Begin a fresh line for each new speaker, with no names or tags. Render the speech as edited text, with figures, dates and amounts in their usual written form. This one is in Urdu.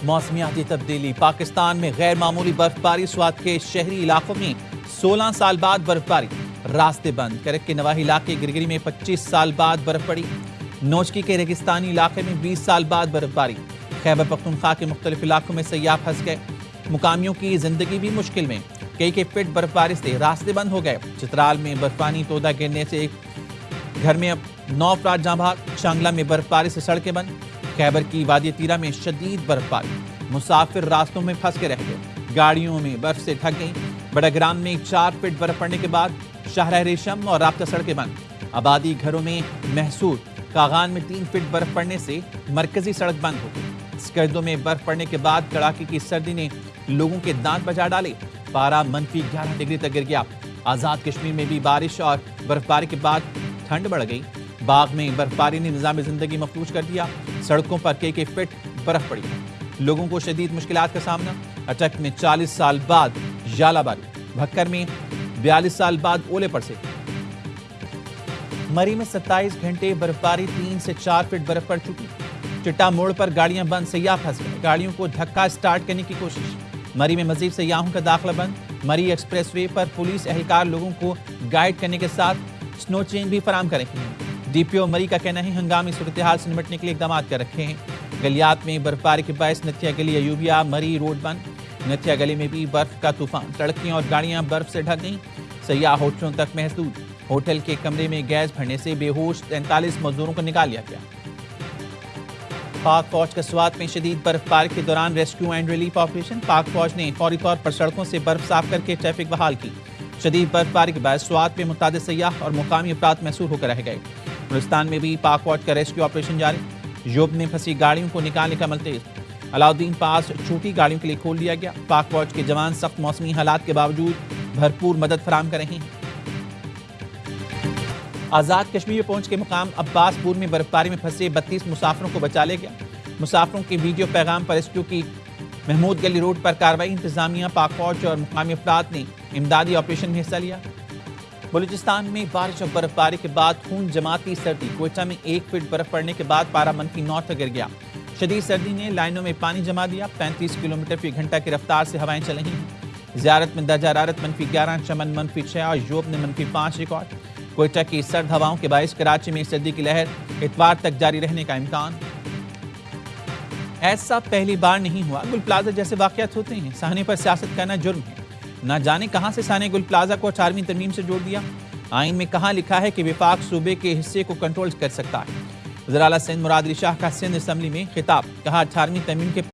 موسمیاتی تبدیلی پاکستان میں غیر معمولی برفباری سوات کے شہری علاقوں میں 16 سال بعد برفباری راستے بند کرک کے نواحی علاقے گرگری میں 25 سال بعد برف پڑی نوچکی کے ریگستانی علاقے میں 20 سال بعد برفباری خیبر پختونخوا کے مختلف علاقوں میں سیاح پھنس گئے مقامیوں کی زندگی بھی مشکل میں کئی فٹ برفباری سے راستے بند ہو گئے چترال میں برفانی تودا گرنے سے ایک گھر میں 9 افراد جاں بحق شانگلہ میں برفباری سے سڑکیں بند خیبر کی وادی تیرہ میں شدید برفباری مسافر راستوں میں پھنس کے رہ گئے گاڑیوں میں برف سے ڈھک گئیں بڑاگرام میں 4 فٹ برف پڑنے کے بعد شاہراہ ریشم اور رابطہ سڑکیں بند آبادی گھروں میں محصور کاغان میں 3 فٹ برف پڑنے سے مرکزی سڑک بند ہو گئی سکردوں میں برف پڑنے کے بعد کڑاکے کی سردی نے لوگوں کے دانت بجا ڈالے پارہ -11 ڈگری تک گر گیا آزاد کشمیر میں بھی بارش اور برفباری کے بعد ٹھنڈ بڑھ گئی باغ میں برفباری نے نظام زندگی مفلوج کر دیا سڑکوں پر کئی فٹ برف پڑی لوگوں کو شدید مشکلات کا سامنا اٹک میں 40 سال بعد ژالہ باری بھکر میں 42 سال بعد اولے پڑے مری میں 27 گھنٹے برفباری 3 سے 4 فٹ برف پڑ چکی چٹا موڑ پر گاڑیاں بند سیاح پھنس گئے گاڑیوں کو دھکا سٹارٹ کرنے کی کوشش مری میں مزید سیاحوں کا داخلہ بند مری ایکسپریس وے پر پولیس اہلکار لوگوں کو گائیڈ کرنے کے ساتھ سنو چین بھی فراہم کریں ڈی پی او مری کا کہنا ہے ہنگامی صورتحال سے نمٹنے کے لیے اقدامات کر رکھے ہیں گلیات میں برفباری کے باعث نتھیا گلی ایوبیا مری روڈ بند نتھیا گلی میں بھی برف کا طوفان سڑکیں اور گاڑیاں برف سے ڈھک گئیں سیاح ہوٹلوں تک محدود ہوٹل کے کمرے میں گیس بھرنے سے بے ہوش 43 مزدوروں کو نکال لیا گیا پاک فوج کا سوات میں شدید برفباری کے دوران ریسکیو اینڈ ریلیف آپریشن پاک فوج نے فوری طور پر سڑکوں سے برف صاف کر کے ٹریفک بحال کی شدید برفباری کے باعث سوات میں متعدد سیاح اور مقامی افراد محصور ہو کر رہ گئے بلوچستان میں بھی پاک فوج کا ریسکیو آپریشن جاری یوب میں پھنسی گاڑیوں کو نکالنے کا عمل تیز علاؤدین پاس چھوٹی گاڑیوں کے لیے کھول دیا گیا پاک فوج کے جوان سخت موسمی حالات کے باوجود بھرپور مدد فراہم کر رہے ہیں آزاد کشمیر میں پہنچ کے مقام عباس پور میں برفباری میں پھنسے 32 مسافروں کو بچا لیا گیا مسافروں کے ویڈیو پیغام پر ریسکیو کی محمود گلی روڈ پر کارروائی انتظامیہ پاک فوج اور مقامی افراد نے امدادی آپریشن میں حصہ لیا بلوچستان میں بارش اور برفباری کے بعد خون جماتی سردی کوئٹہ میں 1 فٹ برف پڑنے کے بعد پارہ -9 تک گر گیا شدید سردی نے لائنوں میں پانی جما دیا 35 کلومیٹر فی گھنٹہ کی رفتار سے ہوائیں چل رہی ہیں زیارت میں درجہ حرارت -11 چمن -6 اور یوب نے -5 ریکارڈ کوئٹہ کی سرد ہواؤں کے باعث کراچی میں سردی کی لہر اتوار تک جاری رہنے کا امکان ایسا پہلی بار نہیں ہوا گل پلازہ جیسے واقعات ہوتے ہیں سہنے پر سیاست کرنا جرم ہے نہ جانے کہاں سے سہنے گل پلازہ کو 18ویں ترمیم سے جوڑ دیا آئین میں کہاں لکھا ہے کہ وفاق صوبے کے حصے کو کنٹرول کر سکتا ہے وزیر اعلیٰ سندھ مراد علی شاہ کا سندھ اسمبلی میں خطاب کہا 18ویں ترمیم کے